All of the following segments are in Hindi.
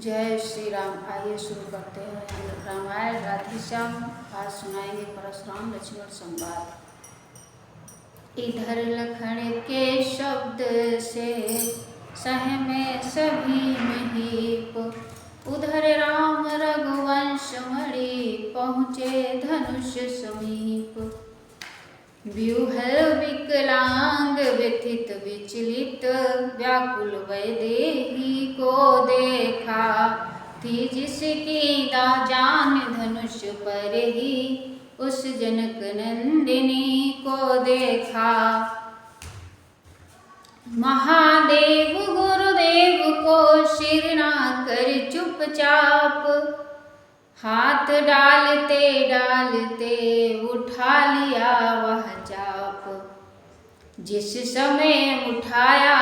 जय श्री राम। आइए शुरू करते हैं रामायण राधेश्याम। आज सुनाएंगे परशुराम लक्ष्मण संवाद। इधर लखन के शब्द से सहमे सभी महीप, उधर राम रघुवंश मणि पहुँचे धनुष समीप। व्यूहल विकलांग व्यथित विचलित, व्याकुल वैदेही को देखा। थी जिसकी दाजान धनुष पर ही, उस जनक नंदिनी को देखा। महादेव गुरुदेव को सिर ना कर चुपचाप, हाथ डालते डालते उठा लिया वह चाप। जिस समय उठाया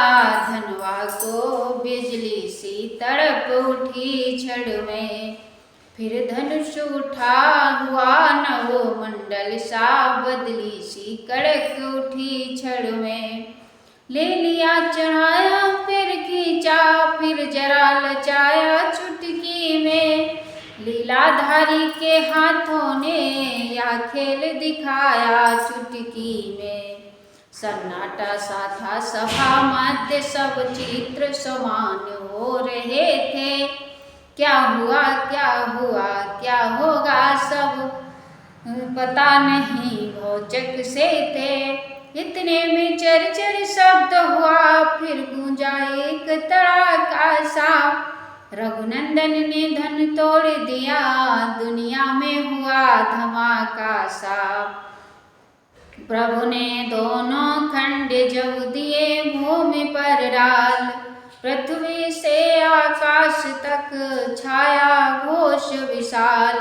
धनवा को, बिजली सी तड़प उठी क्षण में। फिर धनुष उठा हुआ नवो मंडल सा, बदली सी कड़क उठी क्षण में। ले लिया चढ़ाया फिर खींचा, फिर जरा लचाया चुटकी में। लीलाधारी के हाथों ने या खेल दिखाया चुटकी में। सन्नाटा सा था सभा मध्य, सब चित्र समान हो रहे थे। क्या हुआ क्या हुआ क्या होगा, सब पता नहीं भौचक से थे। इतने में चरचर शब्द हुआ, फिर गूंजा एक तड़ाका सा। रघुनंदन ने धन तोड़ दिया, दुनिया में हुआ धमाका सा। प्रभु ने दोनों खंड जब दिए भूमि पर डाल, पृथ्वी से आकाश तक छाया घोष विशाल।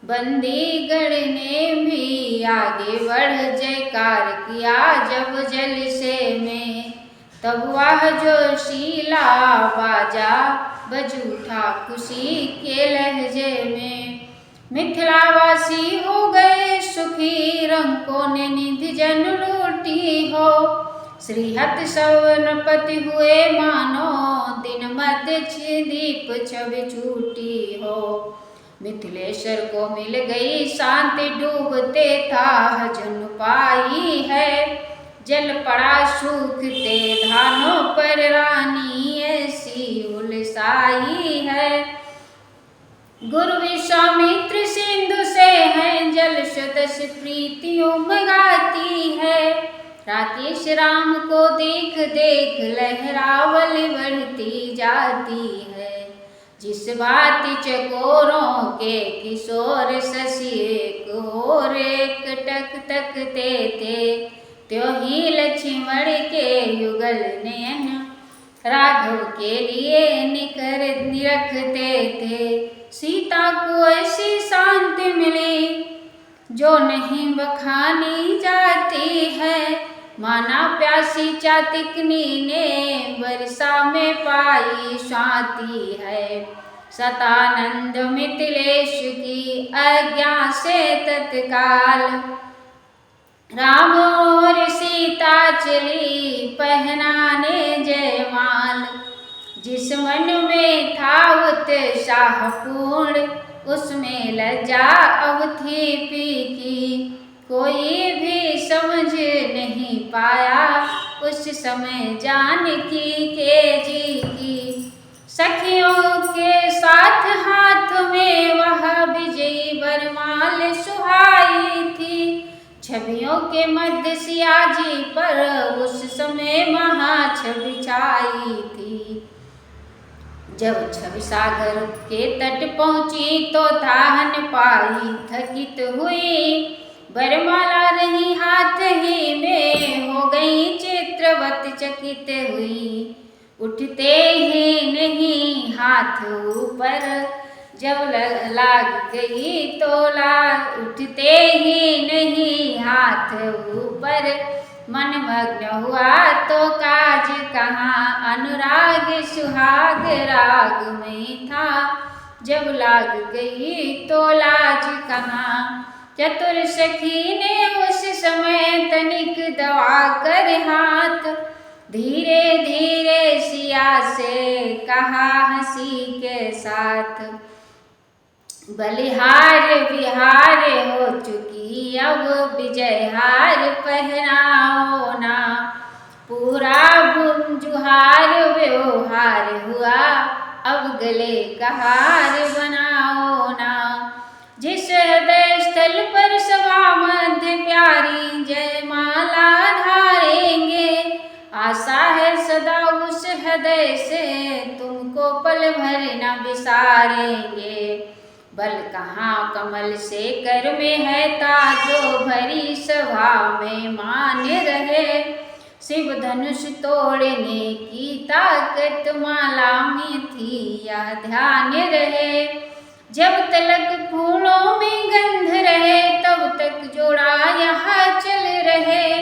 बंदीगण ने भी आगे बढ़ जयकार किया जब जल से में। तब वह जोशीला बाजा बज उठा खुशी के लहजे में। मिथिलावासी हो गए सुखी, रंकों ने निधि जन लूटी हो। श्रीहत सवनपति हुए मानो, दिन मध्य दीप छवि छूटी हो। मिथिलेश्वर को मिल गई शांति, डूबते था जन पाई है। जल पड़ा सूखते धानों पर, रानी ऐसी उलसाई है। गुरु विश्वामित्र सिंधु से है, जल सदस प्रीति उमगाती है। राकेश राम को देख देख लहरावल बढ़ती जाती है। जिस बात चकोरों के किशोर शशि एक और एक टक तकते थे, त्यों ही लक्ष्मण के युगल नयन राघव के लिए निरखते थे। सीता को ऐसी शांति मिली, जो नहीं बखानी जाती है। माना प्यासी चातकनी ने, वर्षा में पाई शांति है। सतानंद मिथिलेश की आज्ञा से तत्काल, राम और सीता चली पहनाने जयमाल। जिस मन में था उत्साह पूर्ण, उसमें लज्जा अब थी फीकी। कोई भी समझ नहीं पाया उस समय जानकी के जी की। सखियों के साथ हाथ में वह विजयी वरमाल सुहाई थी। छवियों के मध्य सियाजी पर उस समय महाछवि छाई थी। जब छवि सागर के तट पहुंची तो ताहन पाई थकित हुई। वरमाला रही हाथ ही में, हो गई चित्रवत चकित हुई। उठते ही नहीं हाथ ऊपर, जब लाग गई तो उठते ही नहीं हाथ ऊपर। मन मग्न हुआ तो काज कहाँ, अनुराग सुहाग राग में था। जब लाग गई तो लाज कहाँ। चतुर सखी ने उस समय तनिक दबा कर हाथ, धीरे धीरे सिया से कहा हंसी के साथ। बलिहार विहार हो चुकी अब विजय हार पहनाओ ना, पूरा गुंजुहार व्यवहार हुआ अब गले का हार बनाओ ना। जिस हृदय स्थल पर सभा मध्य प्यारी जयमाला धारेंगे, आशा है सदा उस हृदय से तुमको पल भर न बिसारेंगे। बल कहाँ कमल से कर में है ताजो भरी सभा में मान रहे, शिव धनुष तोड़ने की ताकत माला में थी यह ध्यान रहे। जब तलक फूलों में गंध रहे तब तक जोड़ा यहाँ चल रहे,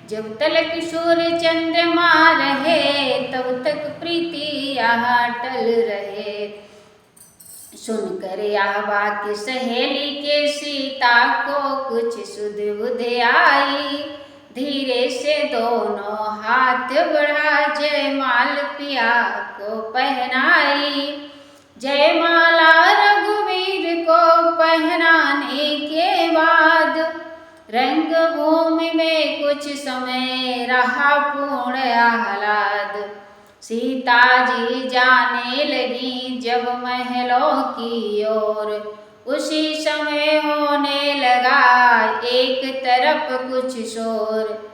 जब तलक सूर्य चंद्रमा रहे तब तक प्रीति यहाँ टल रहे। सुनकर यह वाक्य सहेली के सीता को कुछ सुध बुध आई, धीरे से दोनों हाथ बढ़ा जयमाल पिया को पहनाई। जयमाला रघुवीर को पहनाने के बाद रंगभूमि में कुछ समय रहा पूर्ण आह्लाद। सीता जी जाने लगी जब महलों की ओर, उसी समय होने लगा एक तरफ कुछ शोर।